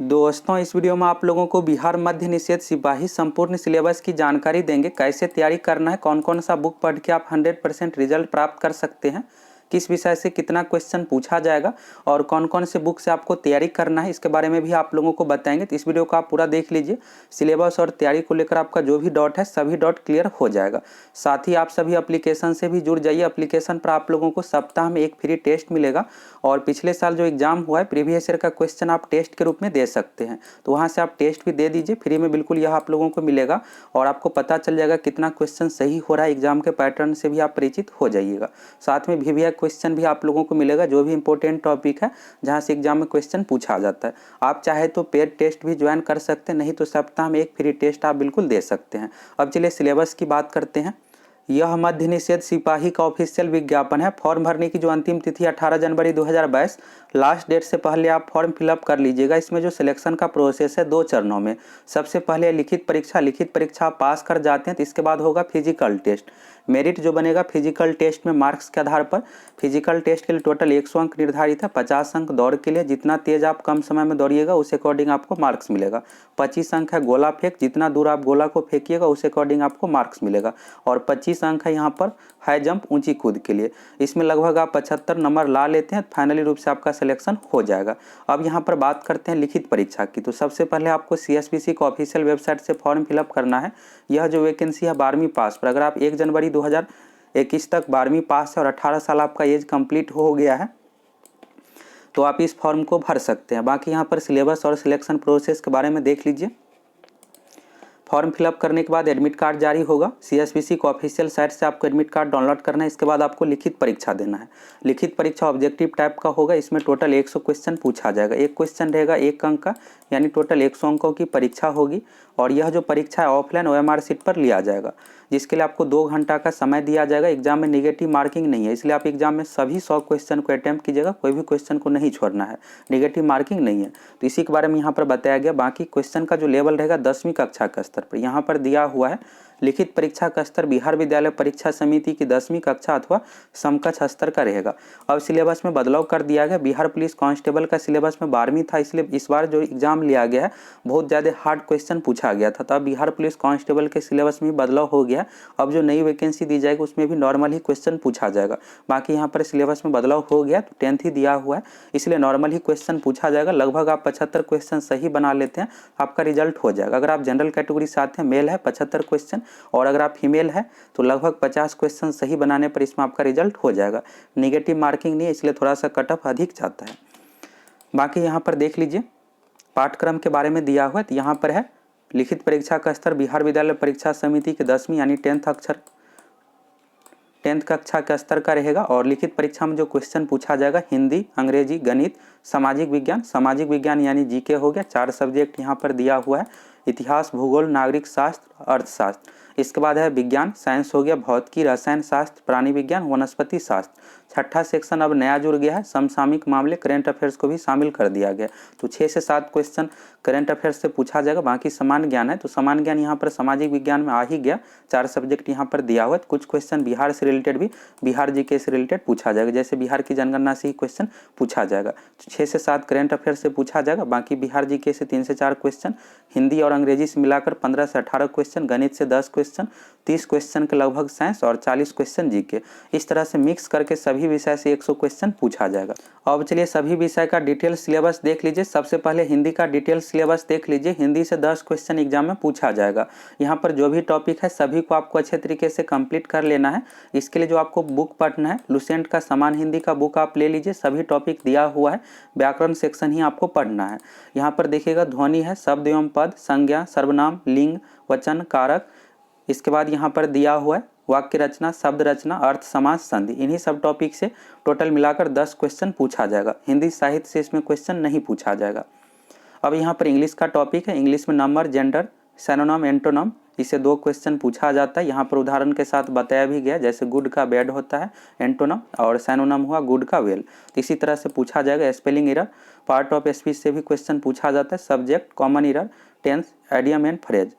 दोस्तों, इस वीडियो में आप लोगों को बिहार मध्य निषेध सिपाही संपूर्ण सिलेबस की जानकारी देंगे। कैसे तैयारी करना है, कौन कौन सा बुक पढ़ के आप 100% रिजल्ट प्राप्त कर सकते हैं, किस विषय से कितना क्वेश्चन पूछा जाएगा और कौन कौन से बुक से आपको तैयारी करना है, इसके बारे में भी आप लोगों को बताएंगे। तो इस वीडियो को आप पूरा देख लीजिए। सिलेबस और तैयारी को लेकर आपका जो भी डाउट है सभी डाउट क्लियर हो जाएगा। साथ ही आप सभी एप्लीकेशन से भी जुड़ जाइए। एप्लीकेशन पर आप लोगों को सप्ताह में एक फ्री टेस्ट मिलेगा और पिछले साल जो एग्जाम हुआ है प्रीवियस ईयर का क्वेश्चन आप टेस्ट के रूप में दे सकते हैं। तो वहाँ से आप टेस्ट भी दे दीजिए फ्री में, बिल्कुल यह आप लोगों को मिलेगा और आपको पता चल जाएगा कितना क्वेश्चन सही हो रहा है। एग्जाम के पैटर्न से भी आप परिचित हो जाइएगा। साथ में वीवीआई क्वेश्चन भी आप लोगों को मिलेगा, जो भी इंपॉर्टेंट टॉपिक है जहाँ से एग्जाम में क्वेश्चन पूछा जाता है। आप चाहे तो पेड टेस्ट भी ज्वाइन कर सकते हैं, नहीं तो सप्ताह में एक फ्री टेस्ट आप बिल्कुल दे सकते हैं। अब चलिए सिलेबस की बात करते हैं। यह मध्य निषेध सिपाही का ऑफिशियल विज्ञापन है। फॉर्म भरने की जो अंतिम तिथि 18 जनवरी 2022, लास्ट डेट से पहले आप फॉर्म फिलअप कर लीजिएगा। इसमें जो सिलेक्शन का प्रोसेस है 2 चरणों में। सबसे पहले लिखित परीक्षा आप पास कर जाते हैं तो इसके बाद होगा फिजिकल टेस्ट। मेरिट जो बनेगा फिजिकल टेस्ट में मार्क्स के आधार पर। फिजिकल टेस्ट के लिए टोटल 100 अंक निर्धारित है। 50 अंक दौड़ के लिए, जितना तेज आप कम समय में दौड़िएगा उस अकॉर्डिंग आपको मार्क्स मिलेगा। 25 अंक है गोला फेंक, जितना दूर आप गोला को फेंकिएगा उस अकॉर्डिंग आपको मार्क्स मिलेगा। और 25 अंक है यहाँ पर हाई जंप ऊंची कूद के लिए। इसमें लगभग आप 75 नंबर ला लेते हैं, फाइनली रूप से आपका सिलेक्शन हो जाएगा। अब यहाँ पर बात करते हैं लिखित परीक्षा की। तो सबसे पहले आपको CSPC को ऑफिशियल वेबसाइट से फॉर्म फिलअप करना है। यह जो वैकेंसी है 12वीं पास पर, अगर आप 1 जनवरी 2021 तक 12वीं पास है और 18 साल आपका एज कंप्लीट हो गया है तो आप इस फॉर्म को भर सकते हैं। बाकी यहाँ पर सिलेबस और सिलेक्शन प्रोसेस के बारे में देख लीजिए। फॉर्म फिलअप करने के बाद एडमिट कार्ड जारी होगा। CSPC को ऑफिशियल साइट से आपको एडमिट कार्ड डाउनलोड करना है। इसके बाद आपको लिखित परीक्षा देना है। लिखित परीक्षा ऑब्जेक्टिव टाइप का होगा। इसमें टोटल 100 क्वेश्चन पूछा जाएगा। एक क्वेश्चन रहेगा 1 अंक का, यानी टोटल 100 अंकों की परीक्षा होगी। और यह जो परीक्षा है ऑफलाइन OMR सीट पर लिया जाएगा, जिसके लिए आपको 2 घंटा का समय दिया जाएगा। एग्जाम में नेगेटिव मार्किंग नहीं है, इसलिए आप एग्जाम में सभी 100 क्वेश्चन को अटैम्प्ट कीजिएगा, कोई भी क्वेश्चन को नहीं छोड़ना है। नेगेटिव मार्किंग नहीं है, तो इसी के बारे में यहाँ पर बताया गया। बाकी क्वेश्चन का जो लेवल रहेगा 10वीं कक्षा का स्तर पर यहाँ पर दिया हुआ है। लिखित परीक्षा का स्तर बिहार विद्यालय परीक्षा समिति की 10वीं कक्षा अथवा समकक्ष स्तर का रहेगा। अब सिलेबस में बदलाव कर दिया गया। बिहार पुलिस कांस्टेबल का सिलेबस में 12वीं था, इसलिए इस बार जो एग्जाम लिया गया है बहुत ज़्यादा हार्ड क्वेश्चन पूछा गया था। तब बिहार पुलिस कांस्टेबल के सिलेबस में बदलाव हो गया। अब जो नई वैकेंसी दी जाएगी उसमें भी नॉर्मल ही क्वेश्चन पूछा जाएगा। बाकी यहाँ पर सिलेबस में बदलाव हो गया, तो 10th ही दिया हुआ है, इसलिए नॉर्मल ही क्वेश्चन पूछा जाएगा। लगभग आप 75 क्वेश्चन सही बना लेते हैं, आपका रिजल्ट हो जाएगा। अगर आप जनरल कैटेगरी से आते हैं, मेल है 75 क्वेश्चन, और अगर आप फीमेल है तो लगभग 50 क्वेश्चन सही बनाने पर इसमें आपका रिजल्ट हो जाएगा। नेगेटिव मार्किंग नहीं है, इसलिए थोड़ा सा कट ऑफ अधिक जाता है। बाकी यहाँ पर देख लीजिए पाठ्यक्रम के बारे में दिया हुआ है। तो यहाँ पर है लिखित परीक्षा का स्तर बिहार विद्यालय परीक्षा समिति के 10वीं यानी 10th कक्षा का स्तर का रहेगा। और लिखित परीक्षा में जो क्वेश्चन पूछा जाएगा हिंदी, अंग्रेजी, गणित, सामाजिक विज्ञान यानी GK हो गया। 4 सब्जेक्ट यहाँ पर दिया हुआ है, इतिहास, भूगोल, नागरिक शास्त्र, अर्थशास्त्र। इसके बाद है विज्ञान, साइंस हो गया, भौतिकी, रसायन शास्त्र, प्राणी विज्ञान, वनस्पति शास्त्र। 6ठा सेक्शन अब नया जुड़ गया है, समसामयिक मामले, करेंट अफेयर्स को भी शामिल कर दिया गया। तो 6 से 7 क्वेश्चन करेंट अफेयर्स से पूछा जाएगा। बाकी समान ज्ञान है, तो समान ज्ञान यहाँ पर सामाजिक विज्ञान में आ ही गया। 4 सब्जेक्ट यहाँ पर दिया हुआ है। कुछ क्वेश्चन बिहार से रिलेटेड भी, बिहार GK से रिलेटेड पूछा जाएगा, जैसे बिहार की जनगणना से ही क्वेश्चन पूछा जाएगा। तो 6 से 7 करेंट अफेयर्स से पूछा जाएगा। बाकी बिहार GK से 3 से 4 क्वेश्चन, हिंदी और अंग्रेजी से मिलाकर 15 से 18 क्वेश्चन, गणित से 10 क्वेश्चन, 30 क्वेश्चन के लगभग साइंस और 40 क्वेश्चन GK। इस तरह से मिक्स करके सभी विषय से 100 क्वेश्चन पूछा जाएगा। अब चलिए सभी विषय का डिटेल सिलेबस देख लीजिए। सबसे पहले हिंदी का डिटेल सिलेबस देख लीजिए। हिंदी से 10 क्वेश्चन एग्जाम में पूछा जाएगा। यहाँ पर जो भी टॉपिक है सभी को आपको अच्छे तरीके से कंप्लीट कर लेना है। इसके लिए जो आपको बुक पढ़ना है, लुसेंट का समान हिंदी का बुक आप ले लीजिए, सभी टॉपिक दिया हुआ है। व्याकरण सेक्शन ही आपको पढ़ना है। यहाँ पर देखिएगा ध्वनि है, शब्द एवं पद, संज्ञा, सर्वनाम, लिंग, वचन, कारक। इसके बाद यहाँ पर दिया हुआ है वाक्य रचना, शब्द रचना, अर्थ, समास, संधि। इन्हीं सब टॉपिक से टोटल मिलाकर 10 क्वेश्चन पूछा जाएगा। हिंदी साहित्य से इसमें क्वेश्चन नहीं पूछा जाएगा। अब यहाँ पर इंग्लिश का टॉपिक है। इंग्लिश में नंबर, जेंडर, सिनोनिम, एंटोनिम, इसे 2 क्वेश्चन पूछा जाता है। यहाँ पर उदाहरण के साथ बताया भी गया, जैसे गुड का बैड होता है एंटोनिम, और सिनोनिम हुआ गुड का वेल। इसी तरह से पूछा जाएगा। Spelling error, part of speech से भी क्वेश्चन पूछा जाता है। Subject, common error, tense, idiom and phrase.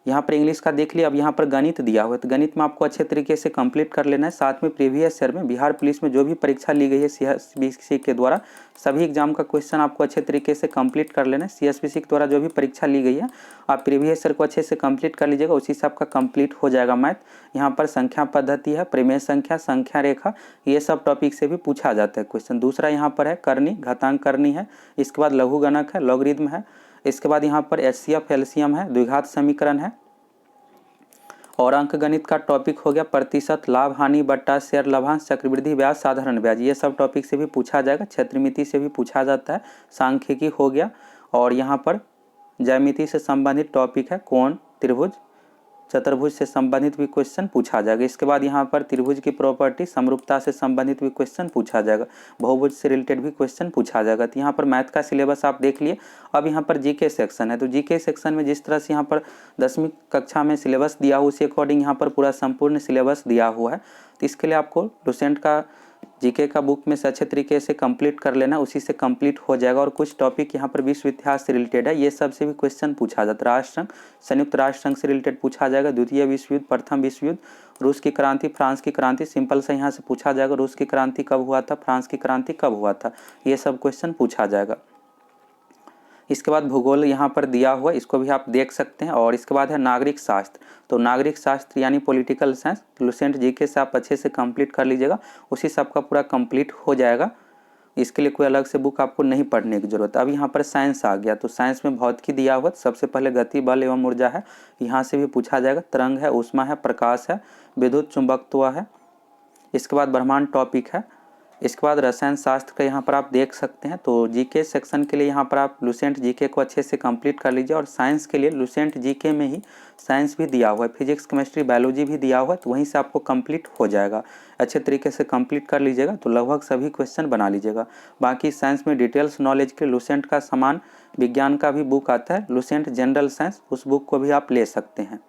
यहाँ पर इंग्लिश का देख लिया। अब यहाँ पर गणित दिया हुआ है, तो गणित में आपको अच्छे तरीके से कंप्लीट कर लेना है। साथ में प्रीवियस ईयर में बिहार पुलिस में जो भी परीक्षा ली गई है CSBC के द्वारा, सभी एग्जाम का क्वेश्चन आपको अच्छे तरीके से कंप्लीट कर लेना है। CSBC के द्वारा जो भी परीक्षा ली गई है आप प्रीवियस ईयर को अच्छे से कंप्लीट कर लीजिएगा, उसी से आपका कंप्लीट हो जाएगा मैथ। यहाँ पर संख्या पद्धति है, प्रमेय संख्या, संख्या रेखा, ये सब टॉपिक से भी पूछा जाता है क्वेश्चन। दूसरा यहाँ पर है करनी, घातांक करनी है। इसके बाद लघु गणक है, लॉगरिथम है। इसके बाद यहाँ पर HCF एलसीएम है, द्विघात समीकरण है। और अंक गणित का टॉपिक हो गया प्रतिशत, लाभ हानि, बट्टा, शेयर लाभांश, चक्रवृद्धि ब्याज, साधारण ब्याज, ये सब टॉपिक से भी पूछा जाएगा। क्षेत्रमिति से भी पूछा जाता है, सांख्यिकी हो गया। और यहाँ पर ज्यामिति से संबंधित टॉपिक है, कोण, त्रिभुज, चतुर्भुज से संबंधित भी क्वेश्चन पूछा जाएगा। इसके बाद यहाँ पर त्रिभुज की प्रॉपर्टी, समरूपता से संबंधित भी क्वेश्चन पूछा जाएगा। बहुभुज से रिलेटेड भी क्वेश्चन पूछा जाएगा। तो यहाँ पर मैथ का सिलेबस आप देख लिए। अब यहाँ पर जीके सेक्शन है, तो जीके सेक्शन में जिस तरह से यहाँ पर 10वीं कक्षा में सिलेबस दिया हुआ, उसी अकॉर्डिंग यहाँ पर पूरा संपूर्ण सिलेबस दिया हुआ है। तो इसके लिए आपको लुसेंट का जीके का बुक में से अच्छे तरीके से कंप्लीट कर लेना, उसी से कंप्लीट हो जाएगा। और कुछ टॉपिक यहाँ पर विश्व इतिहास से रिलेटेड है, ये सब से भी क्वेश्चन पूछा जाता है। राष्ट्र संघ, संयुक्त राष्ट्र संघ से रिलेटेड पूछा जाएगा। द्वितीय विश्व युद्ध, प्रथम विश्व युद्ध, रूस की क्रांति, फ्रांस की क्रांति, सिंपल से यहाँ से पूछा जाएगा। रूस की क्रांति कब हुआ था, फ्रांस की क्रांति कब हुआ था, ये सब क्वेश्चन पूछा जाएगा। इसके बाद भूगोल यहाँ पर दिया हुआ, इसको भी आप देख सकते हैं। और इसके बाद है नागरिक शास्त्र, तो नागरिक शास्त्र यानी पॉलिटिकल साइंस, लुसेंट जीके से आप अच्छे से कंप्लीट कर लीजिएगा, उसी से आपका पूरा कंप्लीट हो जाएगा। इसके लिए कोई अलग से बुक आपको नहीं पढ़ने की जरूरत। अब यहाँ पर साइंस आ गया, तो साइंस में भौतिकी दिया हुआ, सबसे पहले गति, बल एवं ऊर्जा है, यहाँ से भी पूछा जाएगा। तरंग है, ऊष्मा है, प्रकाश है, विद्युत चुंबकत्व है। इसके बाद ब्रह्मांड टॉपिक है। इसके बाद रसायन शास्त्र का यहाँ पर आप देख सकते हैं। तो जीके सेक्शन के लिए यहाँ पर आप लुसेंट जीके को अच्छे से कंप्लीट कर लीजिए। और साइंस के लिए लुसेंट जीके में ही साइंस भी दिया हुआ है, फिजिक्स, केमिस्ट्री, बायोलॉजी भी दिया हुआ है, तो वहीं से आपको कंप्लीट हो जाएगा। अच्छे तरीके से कंप्लीट कर लीजिएगा तो लगभग सभी क्वेश्चन बना लीजिएगा। बाकी साइंस में डिटेल्स नॉलेज के लुसेंट का समान विज्ञान का भी बुक आता है, लुसेंट जनरल साइंस, उस बुक को भी आप ले सकते हैं।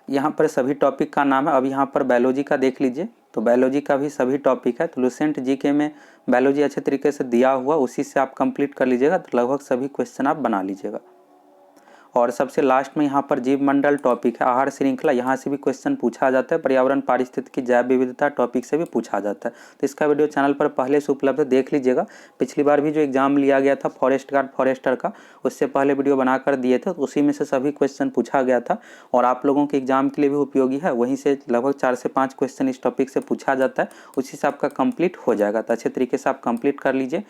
यहाँ पर सभी टॉपिक का नाम है। अब यहाँ पर बायोलॉजी का देख लीजिए, तो बायोलॉजी का भी सभी टॉपिक है। तो लुसेंट जीके में बायोलॉजी अच्छे तरीके से दिया हुआ, उसी से आप कंप्लीट कर लीजिएगा तो लगभग सभी क्वेश्चन आप बना लीजिएगा। और सबसे लास्ट में यहाँ पर जीव मंडल टॉपिक है, आहार श्रृंखला, यहाँ से भी क्वेश्चन पूछा जाता है। पर्यावरण, पारिस्थितिकी, जैव विविधता टॉपिक से भी पूछा जाता है। तो इसका वीडियो चैनल पर पहले से उपलब्ध है, देख लीजिएगा। पिछली बार भी जो एग्जाम लिया गया था फॉरेस्ट गार्ड, फॉरेस्टर का, उससे पहले वीडियो बनाकर दिए थे, तो उसी में से सभी क्वेश्चन पूछा गया था और आप लोगों के एग्जाम के लिए भी उपयोगी है। वहीं से लगभग 4 से 5 क्वेश्चन इस टॉपिक से पूछा जाता है, उसी से आपका कंप्लीट हो जाएगा। तो अच्छे तरीके से आप कंप्लीट कर लीजिए।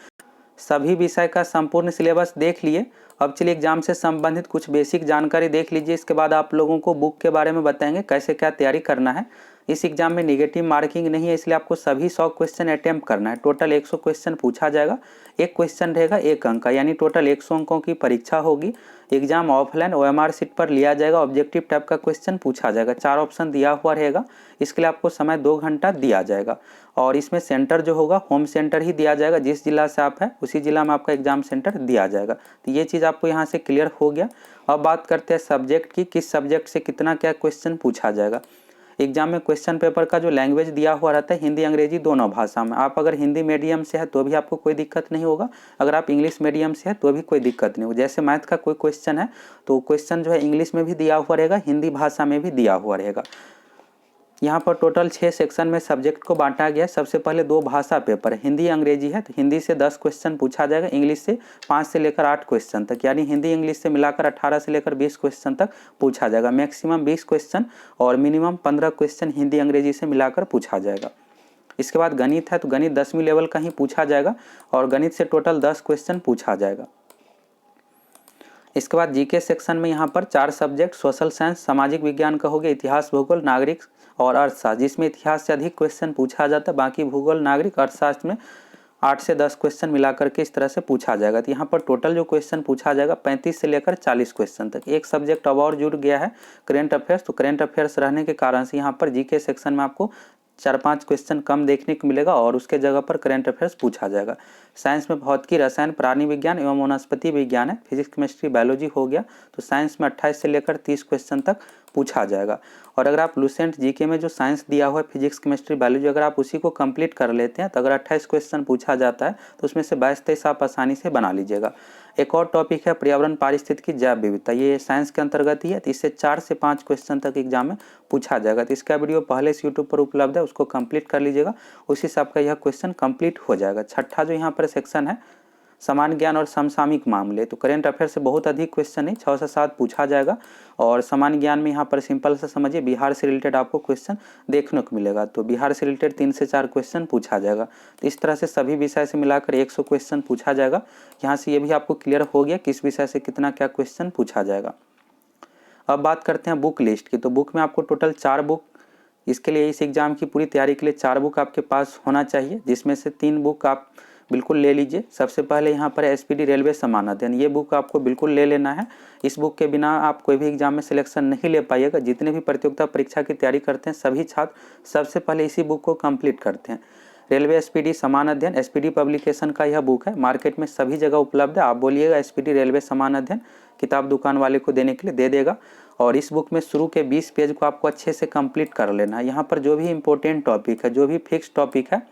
सभी विषय का संपूर्ण सिलेबस देख लिए। अब चलिए एग्जाम से संबंधित कुछ बेसिक जानकारी देख लीजिए। इसके बाद आप लोगों को बुक के बारे में बताएंगे कैसे क्या तैयारी करना है। इस एग्जाम में नेगेटिव मार्किंग नहीं है, इसलिए आपको सभी 100 क्वेश्चन अटेम्प्ट करना है। टोटल 100 क्वेश्चन पूछा जाएगा, एक क्वेश्चन रहेगा 1 अंक का, यानी टोटल 100 अंकों की परीक्षा होगी। एग्जाम ऑफलाइन OMR सीट पर लिया जाएगा। ऑब्जेक्टिव टाइप का क्वेश्चन पूछा जाएगा, 4 ऑप्शन दिया हुआ रहेगा। इसके लिए आपको समय 2 घंटा दिया जाएगा। और इसमें सेंटर जो होगा होम सेंटर ही दिया जाएगा, जिस जिला से आप हैं उसी जिला में आपका एग्जाम सेंटर दिया जाएगा। तो ये चीज़ आपको यहाँ से क्लियर हो गया। अब बात करते हैं सब्जेक्ट की, किस सब्जेक्ट से कितना क्या क्वेश्चन पूछा जाएगा। एग्जाम में क्वेश्चन पेपर का जो लैंग्वेज दिया हुआ रहता है हिंदी अंग्रेजी दोनों भाषा में। आप अगर हिंदी मीडियम से है तो भी आपको कोई दिक्कत नहीं होगा, अगर आप इंग्लिश मीडियम से है तो भी कोई दिक्कत नहीं होगा। जैसे मैथ का कोई क्वेश्चन है तो क्वेश्चन जो है इंग्लिश में भी दिया हुआ रहेगा, हिंदी भाषा में भी दिया हुआ रहेगा। यहाँ पर टोटल 6 सेक्शन में सब्जेक्ट को बांटा गया है। सबसे पहले 2 भाषा पेपर है, हिंदी अंग्रेजी है, तो हिंदी से 10 क्वेश्चन पूछा जाएगा, इंग्लिश से 5 से लेकर 8 क्वेश्चन तक, यानी हिंदी इंग्लिश से मिलाकर 18 से लेकर 20 क्वेश्चन तक पूछा जाएगा। मैक्सिमम 20 क्वेश्चन और मिनिमम 15 क्वेश्चन हिंदी अंग्रेजी से मिलाकर पूछा जाएगा। इसके बाद गणित है, तो गणित 10वीं लेवल का ही पूछा जाएगा और गणित से टोटल 10 क्वेश्चन पूछा जाएगा। इसके बाद जीके सेक्शन में यहाँ पर 4 सब्जेक्ट, सोशल साइंस, सामाजिक विज्ञान का हो गया, इतिहास, भूगोल, नागरिक और अर्थशास्त्र, जिसमें इतिहास से अधिक क्वेश्चन पूछा जाता है। बाकी भूगोल, नागरिक, अर्थशास्त्र में 8 से 10 क्वेश्चन मिलाकर के इस तरह से पूछा जाएगा। तो यहाँ पर टोटल जो क्वेश्चन पूछा जाएगा 35 से लेकर 40 क्वेश्चन तक। एक सब्जेक्ट अब और जुड़ गया है करेंट अफेयर्स, तो करेंट अफेयर्स रहने के कारण से यहाँ पर जीके सेक्शन में आपको 4-5 क्वेश्चन कम देखने को मिलेगा और उसके जगह पर करेंट अफेयर्स पूछा जाएगा। साइंस में भौतिकी, रसायन, प्राणी विज्ञान एवं वनस्पति विज्ञान है, फिजिक्स, केमिस्ट्री, बायोलॉजी हो गया। तो साइंस में 28 से लेकर 30 क्वेश्चन तक पूछा जाएगा। और अगर आप लुसेंट जीके में जो साइंस दिया हुआ है फिजिक्स केमिस्ट्री बायोलॉजी, अगर आप उसी को कंप्लीट कर लेते हैं तो अगर 28 क्वेश्चन पूछा जाता है तो उसमें से 22-23 आप आसानी से बना लीजिएगा। एक और टॉपिक है पर्यावरण पारिस्थितिकी जैव विविधता, ये साइंस के अंतर्गत ही है, तो इससे 4 से 5 क्वेश्चन तक एग्जाम में पूछा जाएगा। तो इसका वीडियो पहले से यूट्यूब पर उपलब्ध है, उसको कंप्लीट कर लीजिएगा, उसी से आपका यह क्वेश्चन कंप्लीट हो जाएगा। छठा जो यहाँ पर सेक्शन है सामान्य ज्ञान और समसामयिक मामले, तो करेंट अफेयर से बहुत अधिक क्वेश्चन नहीं, 6 से 7 पूछा जाएगा। और सामान्य ज्ञान में यहाँ पर सिंपल से समझिए बिहार से रिलेटेड आपको क्वेश्चन देखने को मिलेगा, तो बिहार से रिलेटेड 3 से 4 क्वेश्चन पूछा जाएगा। तो इस तरह से सभी विषय से मिलाकर 100 क्वेश्चन पूछा जाएगा। यहाँ से ये भी आपको क्लियर हो गया किस विषय से कितना क्या क्वेश्चन पूछा जाएगा। अब बात करते हैं बुक लिस्ट की, तो बुक में आपको टोटल 4 बुक, इसके लिए इस एग्जाम की पूरी तैयारी के लिए 4 बुक आपके पास होना चाहिए, जिसमें से 3 बुक आप बिल्कुल ले लीजिए। सबसे पहले यहाँ पर एसपीडी रेलवे समान अध्ययन, ये बुक आपको बिल्कुल ले लेना है। इस बुक के बिना आप कोई भी एग्जाम में सिलेक्शन नहीं ले पाइएगा। जितने भी प्रतियोगिता परीक्षा की तैयारी करते हैं सभी छात्र सबसे पहले इसी बुक को कंप्लीट करते हैं। रेलवे एसपीडी समान अध्ययन एसपीडी पब्लिकेशन का यह बुक है, मार्केट में सभी जगह उपलब्ध है। आप बोलिएगा एसपीडी रेलवे समान अध्ययन, किताब दुकान वाले को देने के लिए दे देगा। और इस बुक में शुरू के 20 पेज को आपको अच्छे से कंप्लीट कर लेना है। यहाँ पर जो भी इंपॉर्टेंट टॉपिक है, जो भी फिक्स टॉपिक है,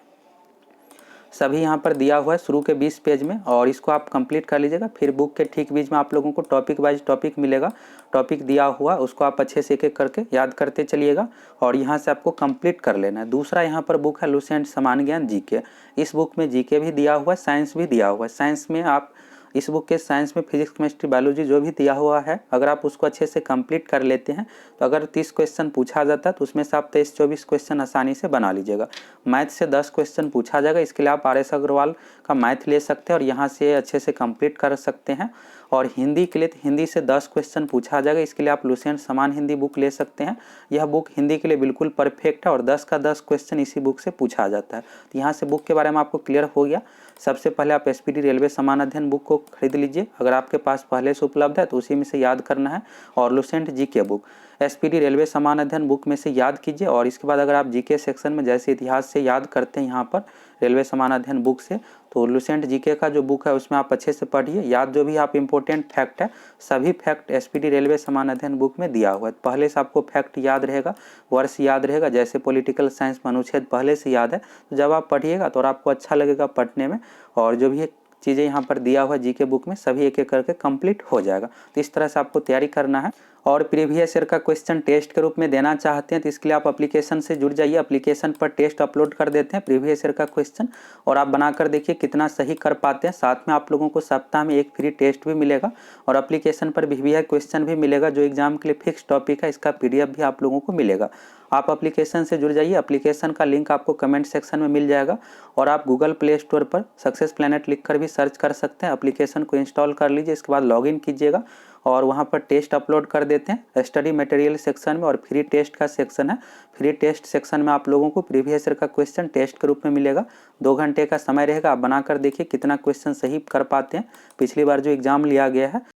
सभी यहाँ पर दिया हुआ है शुरू के 20 पेज में, और इसको आप कंप्लीट कर लीजिएगा। फिर बुक के ठीक बीच में आप लोगों को टॉपिक वाइज टॉपिक मिलेगा, टॉपिक दिया हुआ उसको आप अच्छे से एक एक करके याद करते चलिएगा और यहाँ से आपको कंप्लीट कर लेना है। दूसरा यहाँ पर बुक है लुसेंट सामान्य ज्ञान जीके, इस बुक में जीके भी दिया हुआ है, साइंस भी दिया हुआ है। साइंस में आप इस बुक के साइंस में फिजिक्स केमिस्ट्री बायोलॉजी जो भी दिया हुआ है, अगर आप उसको अच्छे से कंप्लीट कर लेते हैं तो अगर 30 क्वेश्चन पूछा जाता है तो उसमें से आप 23-24 क्वेश्चन आसानी से बना लीजिएगा। मैथ से 10 क्वेश्चन पूछा जाएगा, इसके लिए आप RS अग्रवाल का मैथ ले सकते हैं और यहाँ से अच्छे से कंप्लीट कर सकते हैं। और हिंदी के लिए हिंदी से 10 क्वेश्चन पूछा जाएगा, इसके लिए आप लुसेंट समान हिंदी बुक ले सकते हैं। यह बुक हिंदी के लिए बिल्कुल परफेक्ट है और 10 का 10 क्वेश्चन इसी बुक से पूछा जाता है। तो यहाँ से बुक के बारे में आपको क्लियर हो गया। सबसे पहले आप एसपीडी रेलवे समान अध्ययन बुक को खरीद लीजिए, अगर आपके पास पहले से उपलब्ध है तो उसी में से याद करना है। और Lucent GK book SPD railway समान अध्ययन बुक में से याद कीजिए। और इसके बाद अगर आप जीके सेक्शन में जैसे इतिहास से याद करते हैं यहाँ पर रेलवे समान अध्ययन बुक से, तो लुसेंट जीके का जो बुक है उसमें आप अच्छे से पढ़िए। याद जो भी आप इंपॉर्टेंट फैक्ट है, सभी फैक्ट एसपीडी रेलवे समान अध्ययन बुक में दिया हुआ है। पहले से आपको फैक्ट याद रहेगा, वर्ष याद रहेगा, जैसे पॉलिटिकल साइंस में अनुच्छेद पहले से याद है, तो जब आप पढ़िएगा तो आपको अच्छा लगेगा पढ़ने में। और जो भी चीज़ें यहाँ पर दिया हुआ जीके बुक में सभी एक एक करके कंप्लीट हो जाएगा। तो इस तरह से आपको तैयारी करना है। और प्रीवियस ईयर का क्वेश्चन टेस्ट के रूप में देना चाहते हैं तो इसके लिए आप एप्लीकेशन से जुड़ जाइए। एप्लीकेशन पर टेस्ट अपलोड कर देते हैं प्रीवियस ईयर का क्वेश्चन, और आप बनाकर देखिए कितना सही कर पाते हैं। साथ में आप लोगों को सप्ताह में एक फ्री टेस्ट भी मिलेगा और एप्लीकेशन पर प्रीवियस क्वेश्चन भी मिलेगा जो एग्जाम के लिए फिक्स टॉपिक है, इसका PDF भी आप लोगों को मिलेगा। आप एप्लीकेशन से जुड़ जाइए, एप्लीकेशन का लिंक आपको कमेंट सेक्शन में मिल जाएगा। और आप गूगल प्ले स्टोर पर सक्सेस प्लैनेट लिखकर भी सर्च कर सकते हैं। एप्लीकेशन को इंस्टॉल कर लीजिए, इसके बाद लॉगिन कीजिएगा और वहाँ पर टेस्ट अपलोड कर देते हैं स्टडी मटेरियल सेक्शन में। और फ्री टेस्ट का सेक्शन है, फ्री टेस्ट सेक्शन में आप लोगों को प्रीवियस ईयर का क्वेश्चन टेस्ट के रूप में मिलेगा। 2 घंटे का समय रहेगा, आप बनाकर देखिए कितना क्वेश्चन सही कर पाते हैं। पिछली बार जो एग्जाम लिया गया है